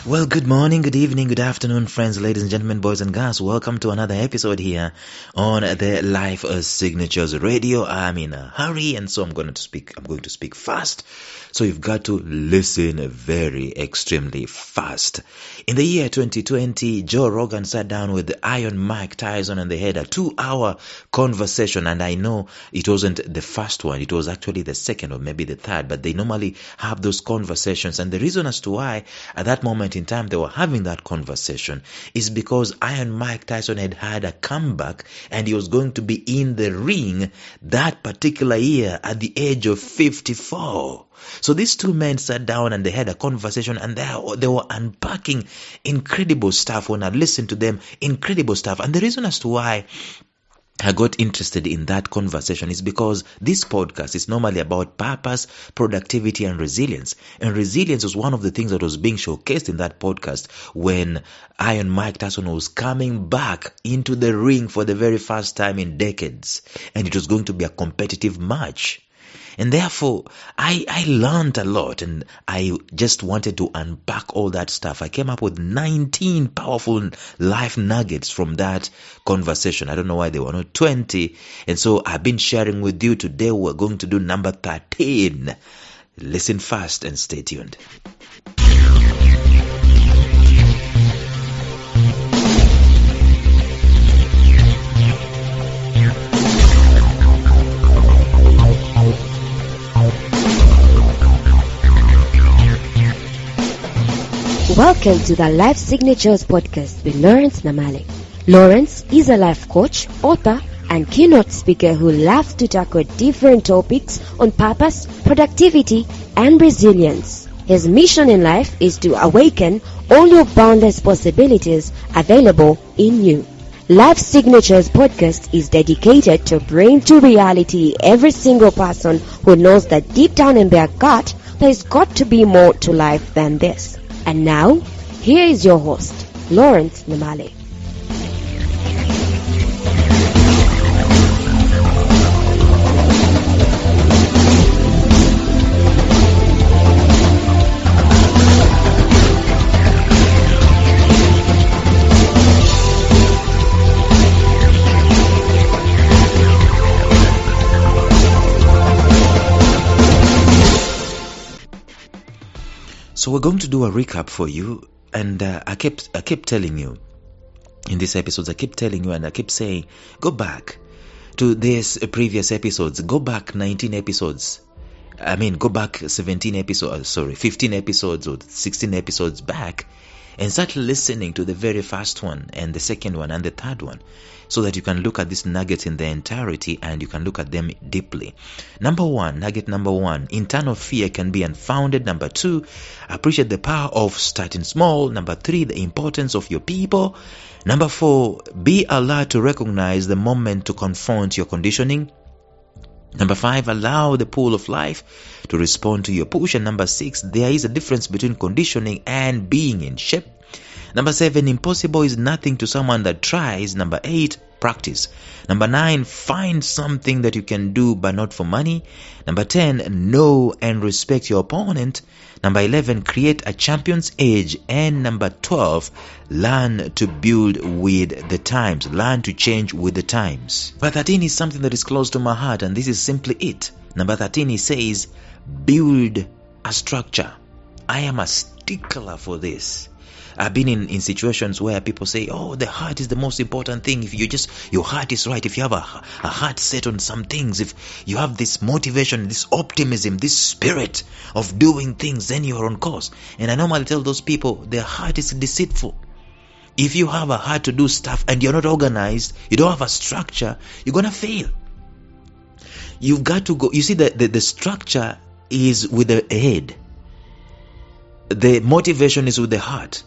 Well, good morning, good evening, good afternoon, friends, ladies and gentlemen, boys and girls. Welcome to another episode here on the Life Signatures Radio. I'm in a hurry, and so I'm going to speak fast. So you've got to listen very extremely fast. In the year 2020, Joe Rogan sat down with the Iron Mike Tyson, and they had a 2-hour conversation. And I know it wasn't the first one; it was actually the second or maybe the third. But they normally have those conversations, and the reason as to why at that moment in time they were having that conversation is because Iron Mike Tyson had a comeback, and he was going to be in the ring that particular year at the age of 54. So these two men sat down and they had a conversation, and they were unpacking incredible stuff. When I listened to them, incredible stuff. And the reason as to why I got interested in that conversation is because this podcast is normally about purpose, productivity, and resilience. And resilience was one of the things that was being showcased in that podcast when Iron Mike Tyson was coming back into the ring for the very first time in decades. And it was going to be a competitive match. And therefore, I learned a lot, and I just wanted to unpack all that stuff. I came up with 19 powerful life nuggets from that conversation. I don't know why they were not 20. And so I've been sharing with you. Today we're going to do number 13. Listen fast and stay tuned. Welcome to the Life Signatures podcast with Lawrence Namale. Lawrence is a life coach, author, and keynote speaker who loves to tackle different topics on purpose, productivity, and resilience. His mission in life is to awaken all your boundless possibilities available in you. Life Signatures podcast is dedicated to bring to reality every single person who knows that deep down in their gut, there's got to be more to life than this. And now, here is your host, Lawrence Namale. So we're going to do a recap for you, and I kept telling you in these episodes, I keep telling you and I keep saying, go back to these previous episodes, go back 19 episodes. Go back 15 episodes or 16 episodes back, and start listening to the very first one and the second one and the third one, so that you can look at these nuggets in their entirety and you can look at them deeply. Nugget number one, internal fear can be unfounded. Number 2, appreciate the power of starting small. Number 3, the importance of your people. Number 4, be allowed to recognize the moment to confront your conditioning. Number 5, allow the pull of life to respond to your push. And number 6, there is a difference between conditioning and being in shape. Number 7, impossible is nothing to someone that tries. Number 8, practice. Number 9, find something that you can do but not for money. Number 10, know and respect your opponent. Number 11, create a champion's edge. And number 12, learn to build with the times. Learn to change with the times. Number 13 is something that is close to my heart, and this is simply it. Number 13, he says, build a structure. I am a stickler for this. I've been in situations where people say, oh, the heart is the most important thing. If your heart is right, if you have a heart set on some things, if you have this motivation, this optimism, this spirit of doing things, then you're on course. And I normally tell those people, their heart is deceitful. If you have a heart to do stuff and you're not organized, you don't have a structure, you're going to fail. You've got to go. You see, the structure is with the head. The motivation is with the heart.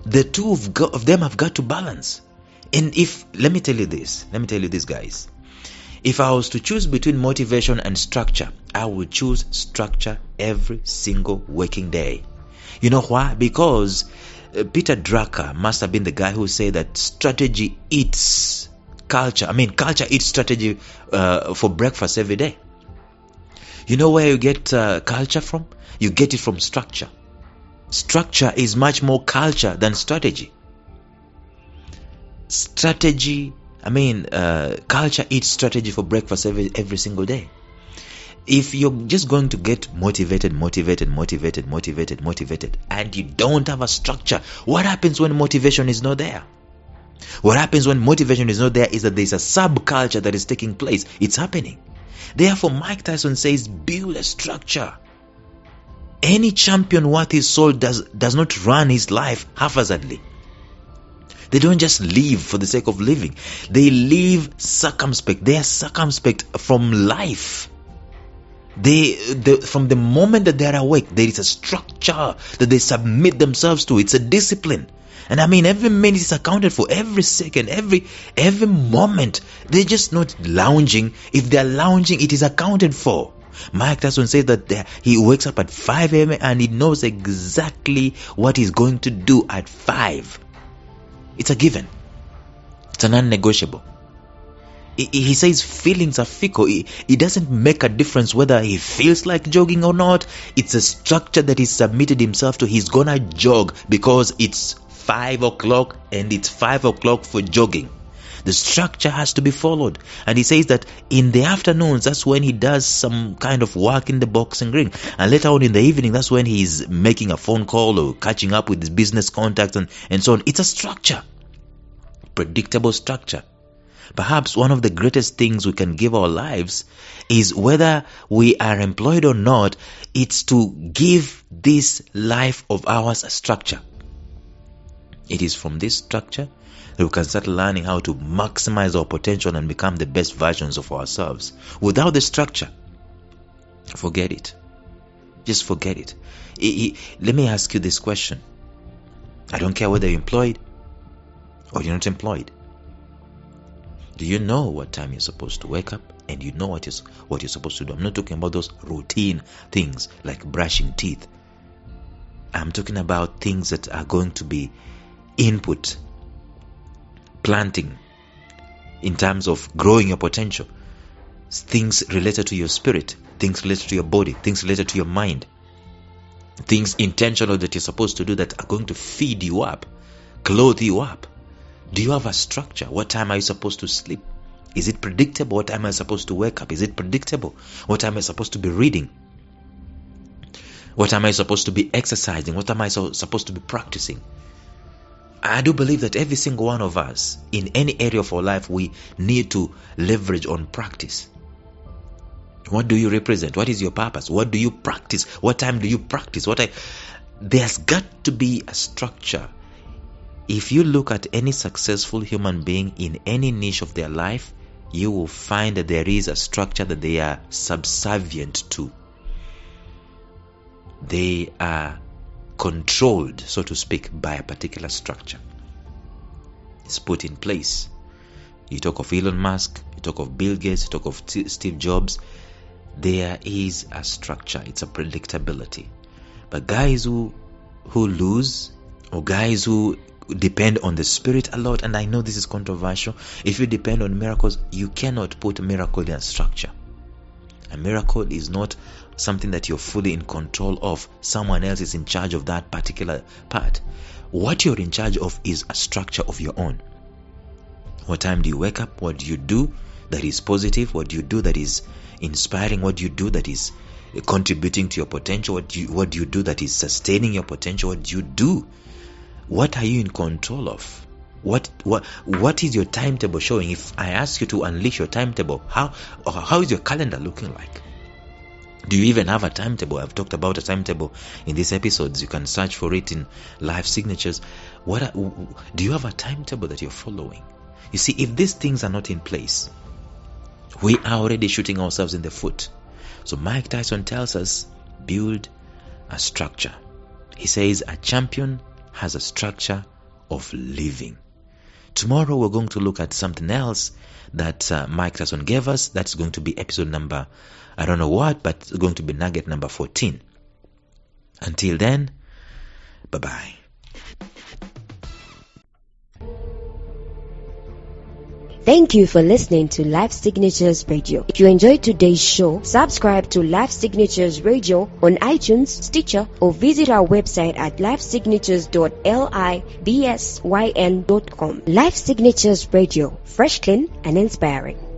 The two of them have got to balance. And let me tell you this, guys. If I was to choose between motivation and structure, I would choose structure every single working day. You know why? Because Peter Drucker must have been the guy who said that strategy eats culture. Culture eats strategy for breakfast every day. You know where you get culture from? You get it from structure. Structure is much more culture than strategy. Culture eats strategy for breakfast every single day. If you're just going to get motivated, and you don't have a structure, what happens when motivation is not there? What happens when motivation is not there is that there's a subculture that is taking place. It's happening. Therefore, Mike Tyson says, build a structure. Any champion worth his salt does not run his life haphazardly. They don't just live for the sake of living. They live circumspect. They are circumspect from life. From the moment that they are awake, there is a structure that they submit themselves to. It's a discipline. And every minute is accounted for, every second, every moment. They're just not lounging. If they're lounging, it is accounted for. Mike Tyson says that he wakes up at 5 a.m. and he knows exactly what he's going to do at 5. It's a given. It's a non-negotiable. He says feelings are fickle. It doesn't make a difference whether he feels like jogging or not. It's a structure that he's submitted himself to. He's gonna jog because it's 5 o'clock and it's 5 o'clock for jogging. The structure has to be followed. And he says that in the afternoons, that's when he does some kind of work in the boxing ring. And later on in the evening, that's when he's making a phone call or catching up with his business contacts and so on. It's a structure. Predictable structure. Perhaps one of the greatest things we can give our lives is, whether we are employed or not, it's to give this life of ours a structure. It is from this structure that we can start learning how to maximize our potential and become the best versions of ourselves. Without the structure, forget it. Just forget it. Let me ask you this question. I don't care whether you're employed or you're not employed. Do you know what time you're supposed to wake up? And you know what you're supposed to do? I'm not talking about those routine things like brushing teeth. I'm talking about things that are going to be input, planting, in terms of growing your potential. Things related to your spirit, things related to your body, things related to your mind, things intentional that you're supposed to do that are going to feed you up, clothe you up. Do you have a structure? What time are you supposed to sleep? Is it predictable? What time am I supposed to wake up? Is it predictable? What time am I supposed to be reading? What am I supposed to be exercising? What am I supposed to be practicing? I do believe that every single one of us, in any area of our life, we need to leverage on practice. What do you represent? What is your purpose? What do you practice? What time do you practice? There's got to be a structure. If you look at any successful human being in any niche of their life, you will find that there is a structure that they are subservient to. They are controlled, so to speak, by a particular structure. It's put in place. You talk of Elon Musk, you talk of Bill Gates, you talk of Steve Jobs. There is a structure. It's a predictability. But guys who lose, or guys who depend on the spirit a lot, and I know this is controversial, if you depend on miracles, you cannot put a miracle in a structure. A miracle is not something that you're fully in control of. Someone else is in charge of that particular part. What you're in charge of is a structure of your own. What time do you wake up? What do you do that is positive? What do you do that is inspiring? What do you do that is contributing to your potential? What do you do that is sustaining your potential? What do you do? What are you in control of? What is your timetable showing? If I ask you to unleash your timetable, how is your calendar looking like? Do you even have a timetable? I've talked about a timetable in these episodes. You can search for it in Life Signatures. Do you have a timetable that you're following? You see, if these things are not in place, we are already shooting ourselves in the foot. So Mike Tyson tells us, build a structure. He says a champion has a structure of living. Tomorrow we're going to look at something else that Mike Tyson gave us. That's going to be episode number, I don't know what, but it's going to be nugget number 14. Until then, bye-bye. Thank you for listening to Life Signatures Radio. If you enjoyed today's show, subscribe to Life Signatures Radio on iTunes, Stitcher, or visit our website at lifesignatures.libsyn.com. Life Signatures Radio, fresh, clean, and inspiring.